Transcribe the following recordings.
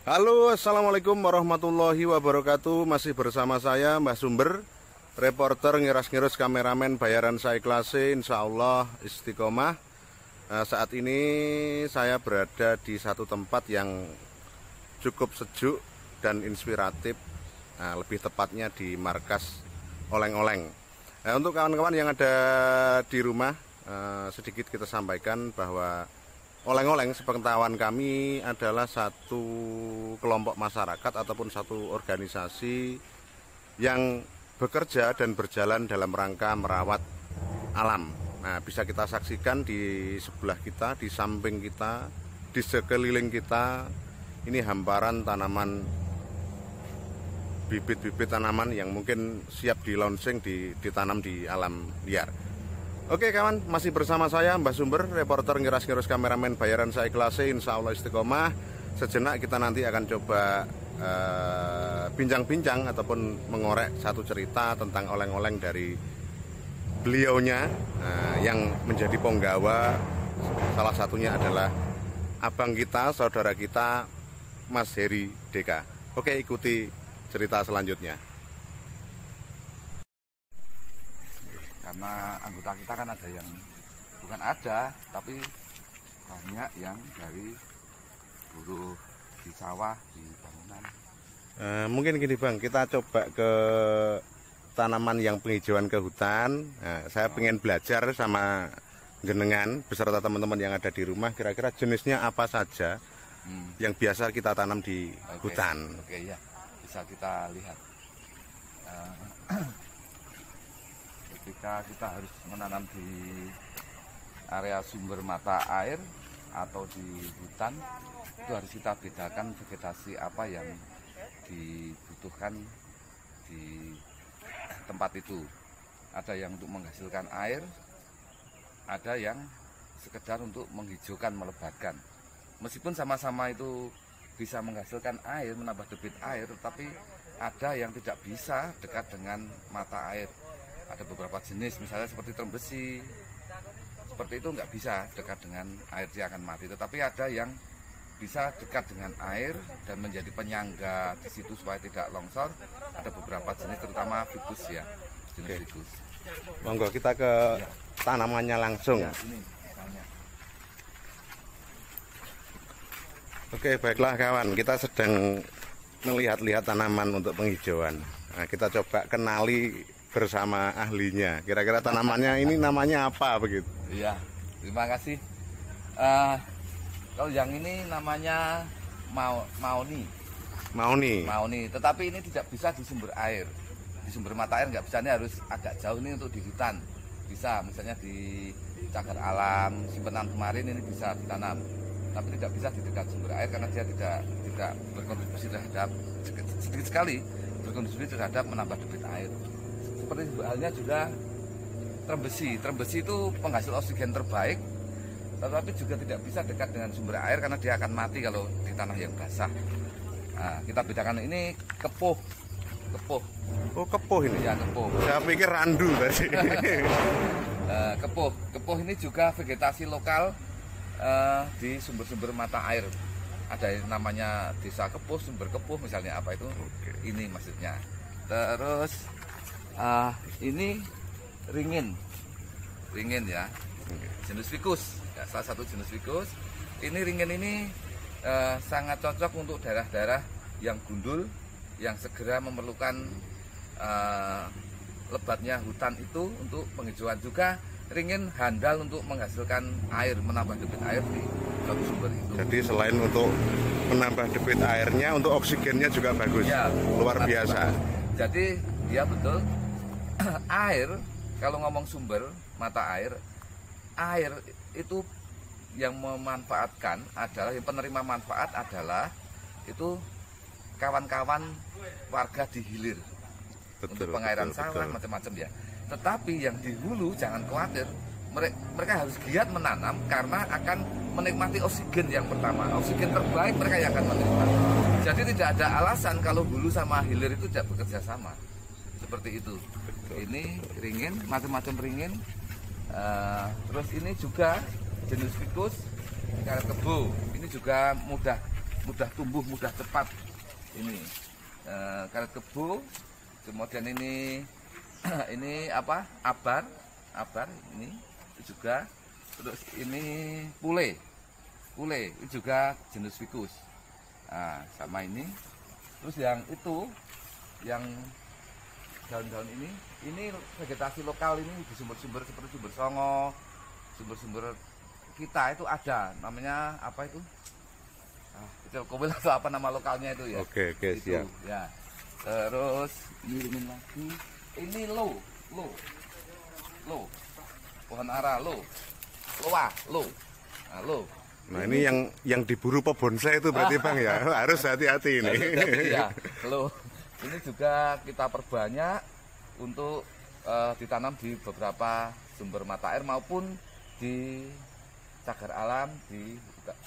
Halo, assalamualaikum warahmatullahi wabarakatuh. Masih bersama saya Mbah Sumber, reporter ngiras-ngirus kameramen bayaran saya klase, insya Allah istiqomah. Saat ini saya berada di satu tempat yang cukup sejuk dan inspiratif, lebih tepatnya di markas oleng-oleng. Untuk kawan-kawan yang ada di rumah, sedikit kita sampaikan bahwa oleng-oleng sepengetahuan kami adalah satu kelompok masyarakat ataupun satu organisasi yang bekerja dan berjalan dalam rangka merawat alam. Nah, bisa kita saksikan di sebelah kita, di samping kita, di sekeliling kita, ini hamparan tanaman, bibit-bibit tanaman yang mungkin siap di launching, ditanam di alam liar. Oke kawan, masih bersama saya Mbah Sumber, reporter ngiras-ngirus kameramen bayaran saya klase, insya Allah istiqomah. Sejenak kita nanti akan coba bincang-bincang ataupun mengorek satu cerita tentang oleng-oleng dari beliaunya, yang menjadi penggawa. Salah satunya adalah abang kita, saudara kita, Mas Heri Deka. Oke, ikuti cerita selanjutnya. Karena anggota kita kan ada yang bukan ada, tapi banyak yang dari buruh di sawah, di bangunan. Mungkin gini Bang, kita coba ke tanaman yang penghijauan ke hutan. Saya pengen belajar sama jenengan beserta teman-teman yang ada di rumah, kira-kira jenisnya apa saja yang biasa kita tanam di hutan. Oke, ya, bisa kita lihat. Ketika kita harus menanam di area sumber mata air atau di hutan, itu harus kita bedakan vegetasi apa yang dibutuhkan di tempat itu. Ada yang untuk menghasilkan air, ada yang sekedar untuk menghijaukan, melebatkan. Meskipun sama-sama itu bisa menghasilkan air, menambah debit air, tetapi ada yang tidak bisa dekat dengan mata air. Ada beberapa jenis, misalnya seperti terem besi, seperti itu nggak bisa dekat dengan air, dia akan mati. Tetapi ada yang bisa dekat dengan air dan menjadi penyangga di situ supaya tidak longsor. Ada beberapa jenis, terutama ficus ya, jenis ficus. Monggo kita ke tanamannya langsung. Ya, ini misalnya. Oke, baiklah kawan, kita sedang melihat-lihat tanaman untuk penghijauan. Nah, kita coba kenali bersama ahlinya. Kira-kira tanamannya ini namanya apa begitu? Iya, terima kasih. Kalau yang ini namanya maoni. Maoni. Tetapi ini tidak bisa di sumber air, di sumber mata air nggak bisa. Ini harus agak jauh, ini untuk di hutan. Bisa, misalnya di cagar alam, simpenan kemarin ini bisa ditanam. Tapi tidak bisa di dekat sumber air karena dia tidak berkontribusi terhadap, sedikit sekali berkontribusi terhadap menambah debit air. Seperti halnya juga terem besi. Terem besi itu penghasil oksigen terbaik, tetapi juga tidak bisa dekat dengan sumber air karena dia akan mati kalau di tanah yang basah. Nah, kita bedakan ini kepuh. Oh, kepuh ini? Ya, kepuh. Saya pikir randu tadi. Kepuh ini juga vegetasi lokal di sumber-sumber mata air. Ada yang namanya desa kepuh, sumber kepuh misalnya, apa itu? Ini maksudnya. Terus ini ringin ya, jenis ficus ya, salah satu jenis ficus. Ini ringin ini sangat cocok untuk daerah-daerah yang gundul, yang segera memerlukan lebatnya hutan itu untuk penghijauan. Juga ringin handal untuk menghasilkan air, menambah debit air di suatu sumber itu. Jadi selain untuk menambah debit airnya, untuk oksigennya juga bagus ya, luar biasa. Jadi dia betul. Air, kalau ngomong sumber mata air itu yang memanfaatkan adalah, yang penerima manfaat adalah itu kawan-kawan warga di hilir. Untuk pengairan sawah macam-macam ya. Tetapi yang di hulu jangan khawatir, mereka harus giat menanam karena akan menikmati oksigen yang pertama, oksigen terbaik mereka yang akan menikmati. Jadi tidak ada alasan kalau hulu sama hilir itu tidak bekerja sama. Seperti itu. Ini ringin, macam-macam ringin. Terus ini juga jenis ficus karet kebo. Ini juga mudah mudah tumbuh, mudah cepat. Ini karet kebo, kemudian ini ini apa? Abar ini juga. Terus ini pule ini juga jenis ficus. Nah, sama ini. Terus yang itu, yang daun-daun ini vegetasi lokal ini di sumber-sumber seperti sumber Songo, sumber-sumber kita itu ada, namanya apa itu? Kecil kobel atau apa nama lokalnya itu ya? Oke, itu, siap. Ya. Terus ini lagi, ini lo, pohon ara lo, Nah ini yang diburu pebonsai itu berarti Bang ya, harus hati-hati ini. Ya, lo. Ini juga kita perbanyak untuk ditanam di beberapa sumber mata air maupun di cagar alam, di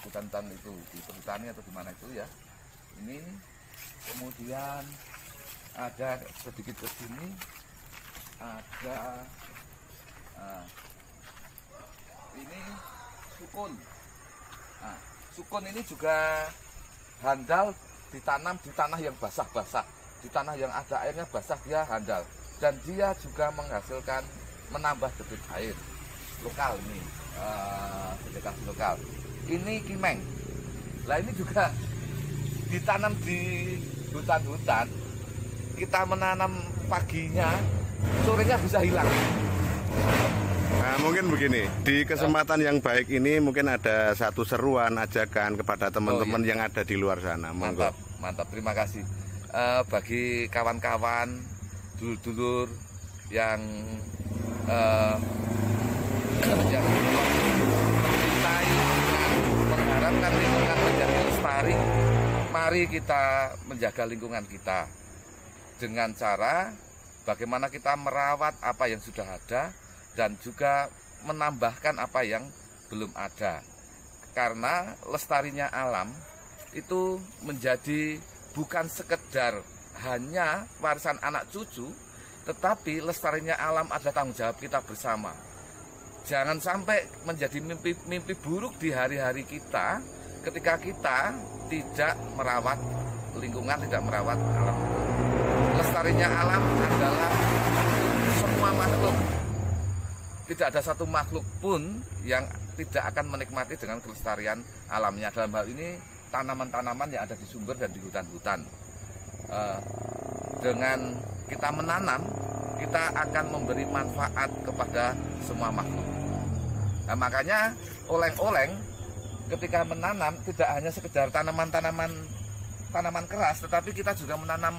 hutan-hutan itu, di perhutani atau di mana itu ya. Ini kemudian ada sedikit ke sini, ada ini sukun. Nah, sukun ini juga handal ditanam di tanah yang basah-basah, di tanah yang ada airnya basah dia handal, dan dia juga menghasilkan menambah debit air lokal ini, vegetasi lokal. Ini kimeng. Lah ini juga ditanam di hutan-hutan. Kita menanam paginya, sorenya bisa hilang. Nah mungkin begini, di kesempatan yang baik ini mungkin ada satu seruan ajakan kepada teman-teman yang ada di luar sana. Monggo. Mantap, terima kasih. Bagi kawan-kawan, dulur-dulur yang mencintai, mengharapkan lingkungan menjadi lestari, mari kita menjaga lingkungan kita dengan cara bagaimana kita merawat apa yang sudah ada dan juga menambahkan apa yang belum ada. Karena lestarinya alam itu menjadi bukan sekedar hanya warisan anak cucu, tetapi lestarinya alam ada tanggung jawab kita bersama. Jangan sampai menjadi mimpi buruk di hari-hari kita ketika kita tidak merawat lingkungan, tidak merawat alam. Lestarinya alam adalah semua makhluk. Tidak ada satu makhluk pun yang tidak akan menikmati dengan kelestarian alamnya. Dalam hal ini tanaman-tanaman yang ada di sumber dan di hutan-hutan. Dengan kita menanam, kita akan memberi manfaat kepada semua makhluk. Nah, makanya oleng-oleng ketika menanam tidak hanya sekedar tanaman keras, tetapi kita juga menanam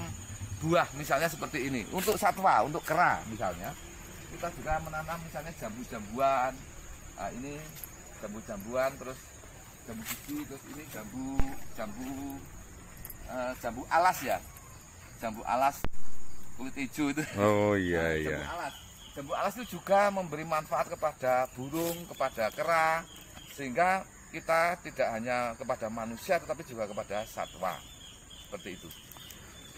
buah, misalnya seperti ini untuk satwa, untuk kera misalnya. Kita juga menanam misalnya jambu-jambuan. Nah, ini jambu-jambuan, terus jambu biji, terus ini jambu alas ya, jambu alas kulit hijau itu. Oh iya. Jambu alas itu juga memberi manfaat kepada burung, kepada kera, sehingga kita tidak hanya kepada manusia tetapi juga kepada satwa. Seperti itu.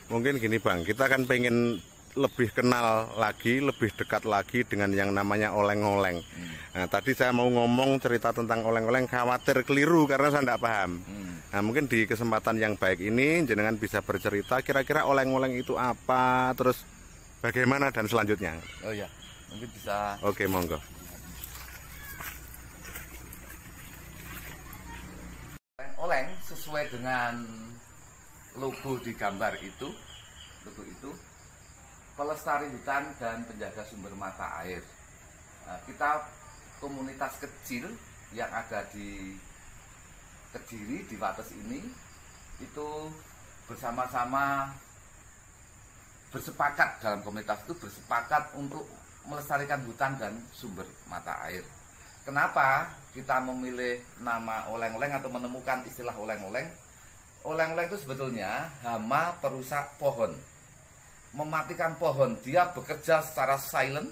Mungkin gini Bang, kita kan pengen lebih kenal lagi, lebih dekat lagi dengan yang namanya oleng-oleng. Nah, tadi saya mau ngomong cerita tentang oleng-oleng, khawatir keliru karena saya tidak paham. Nah, mungkin di kesempatan yang baik ini jenengan bisa bercerita kira-kira oleng-oleng itu apa, terus bagaimana dan selanjutnya. Oh iya, mungkin bisa. Oke, monggo. Oleng sesuai dengan logo di gambar itu, pelestari hutan dan penjaga sumber mata air. Nah, kita komunitas kecil yang ada di Kediri, di Wates ini, itu bersama-sama bersepakat, dalam komunitas itu bersepakat untuk melestarikan hutan dan sumber mata air. Kenapa kita memilih nama oleng-oleng atau menemukan istilah oleng-oleng? Oleng-oleng itu sebetulnya hama perusak pohon, mematikan pohon. Dia bekerja secara silent,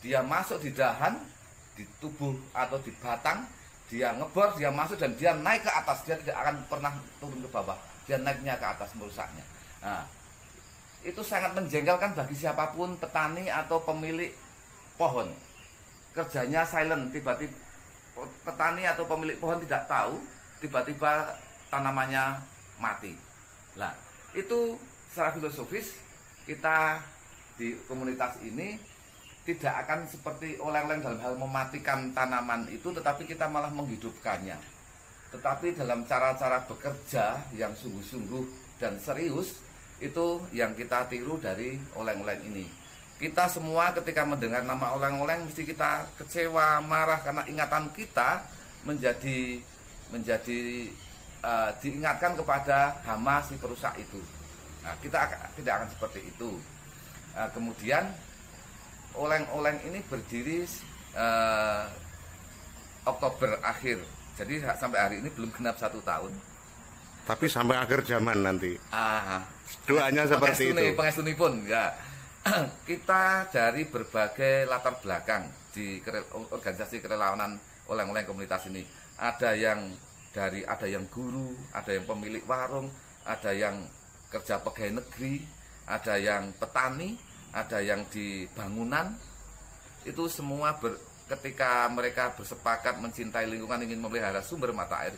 dia masuk di dahan, di tubuh atau di batang, dia ngebor, dia masuk dan dia naik ke atas. Dia tidak akan pernah turun ke bawah, dia naiknya ke atas merusaknya. Nah, itu sangat menjengkelkan bagi siapapun petani atau pemilik pohon. Kerjanya silent, tiba-tiba petani atau pemilik pohon tidak tahu, tiba-tiba tanamannya mati. Nah, itu secara filosofis kita di komunitas ini tidak akan seperti oleng-oleng dalam hal mematikan tanaman itu, tetapi kita malah menghidupkannya. Tetapi dalam cara-cara bekerja yang sungguh-sungguh dan serius, itu yang kita tiru dari oleng-oleng ini. Kita semua ketika mendengar nama oleng-oleng mesti kita kecewa, marah, karena ingatan kita menjadi diingatkan kepada hama si perusak itu. Nah, kita tidak akan seperti itu. Kemudian oleng-oleng ini berdiri Oktober akhir. Jadi sampai hari ini belum genap 1 tahun. Tapi sampai akhir zaman nanti. Doanya seperti itu. Pengestuni pun ya. Kita dari berbagai latar belakang di organisasi kerelawanan oleng-oleng komunitas ini. Ada yang guru, ada yang pemilik warung, ada yang kerja pegawai negeri, ada yang petani, ada yang di bangunan. Itu semua ketika mereka bersepakat mencintai lingkungan, ingin memelihara sumber mata air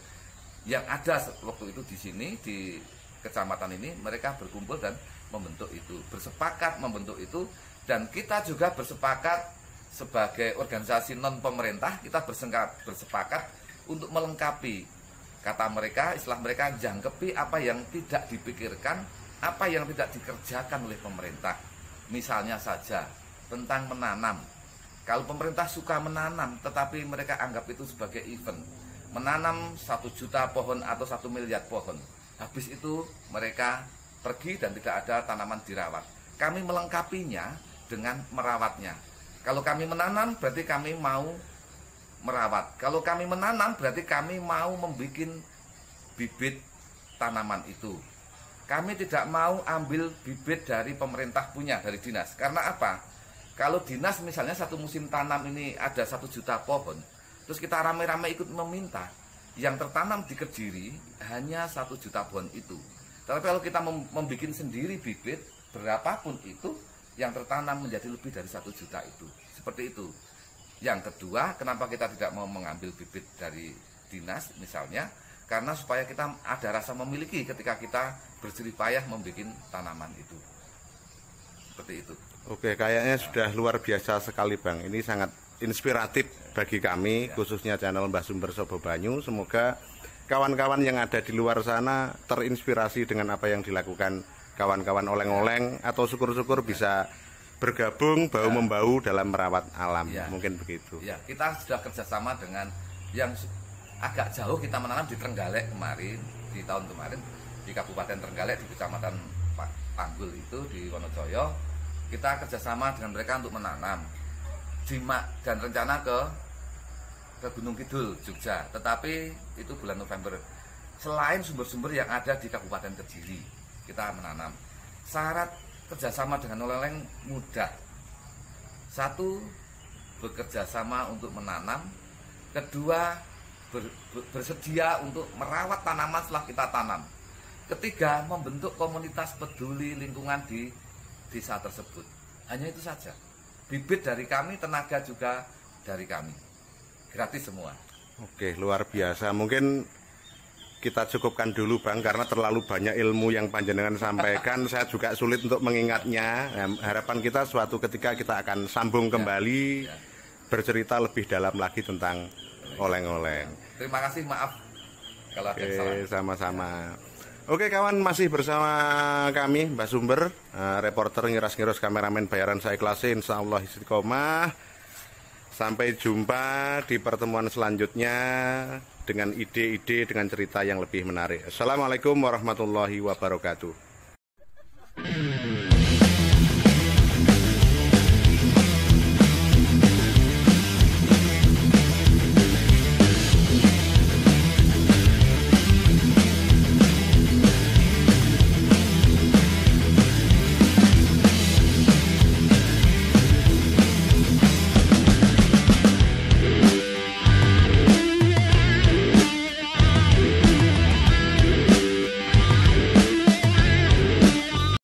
yang ada waktu itu di sini di kecamatan ini, mereka berkumpul dan membentuk itu, bersepakat membentuk itu. Dan kita juga bersepakat sebagai organisasi non pemerintah, kita bersepakat untuk melengkapi, kata mereka, istilah mereka, jangkepi apa yang tidak dipikirkan, apa yang tidak dikerjakan oleh pemerintah. Misalnya saja tentang menanam. Kalau pemerintah suka menanam, tetapi mereka anggap itu sebagai event, menanam 1 juta pohon atau 1 miliar pohon, habis itu mereka pergi dan tidak ada tanaman dirawat. Kami melengkapinya dengan merawatnya. Kalau kami menanam berarti kami mau merawat. Kalau kami menanam berarti kami mau membuat bibit tanaman itu. Kami tidak mau ambil bibit dari pemerintah punya, dari dinas. Karena apa? Kalau dinas misalnya satu musim tanam ini ada 1 juta pohon, terus kita rame-rame ikut meminta, yang tertanam di Kediri hanya 1 juta pohon itu. Tapi kalau kita membuat sendiri bibit, berapapun itu, yang tertanam menjadi lebih dari 1 juta itu. Seperti itu. Yang kedua, kenapa kita tidak mau mengambil bibit dari dinas misalnya, karena supaya kita ada rasa memiliki ketika kita berjerih payah membuat tanaman itu. Seperti itu. Oke, kayaknya sudah luar biasa sekali Bang. Ini sangat inspiratif bagi kami, khususnya channel Mbah Sumber Sobo Banyu. Semoga kawan-kawan yang ada di luar sana terinspirasi dengan apa yang dilakukan kawan-kawan oleng-oleng, atau syukur-syukur bisa bergabung bahu-membahu dalam merawat alam. Mungkin begitu. Ya, kita sudah kerjasama dengan yang agak jauh. Kita menanam di Trenggalek kemarin, di tahun kemarin, di Kabupaten Trenggalek, di Kecamatan Panggul itu, di Wonosobo. Kita kerjasama dengan mereka untuk menanam dan rencana ke Gunung Kidul, Jogja. Tetapi itu bulan November. Selain sumber-sumber yang ada di Kabupaten Kediri, kita menanam. Syarat kerjasama dengan oleng-oleng mudah. 1, bekerjasama untuk menanam. 2, bersedia untuk merawat tanaman setelah kita tanam. 3, membentuk komunitas peduli lingkungan di desa tersebut. Hanya itu saja. Bibit dari kami, tenaga juga dari kami. Gratis semua. Oke, luar biasa. Mungkin kita cukupkan dulu Bang, karena terlalu banyak ilmu yang panjenengan sampaikan. Saya juga sulit untuk mengingatnya. Harapan kita suatu ketika kita akan sambung kembali, bercerita lebih dalam lagi tentang oleng-oleng. Terima kasih, maaf kalau ada yang salah. Sama-sama. Oke kawan, masih bersama kami Mbah Sumber, reporter ngiras-ngiros, kameramen bayaran saya kelas, insyaallah istiqomah. Sampai jumpa di pertemuan selanjutnya dengan ide-ide, dengan cerita yang lebih menarik. Assalamualaikum warahmatullahi wabarakatuh.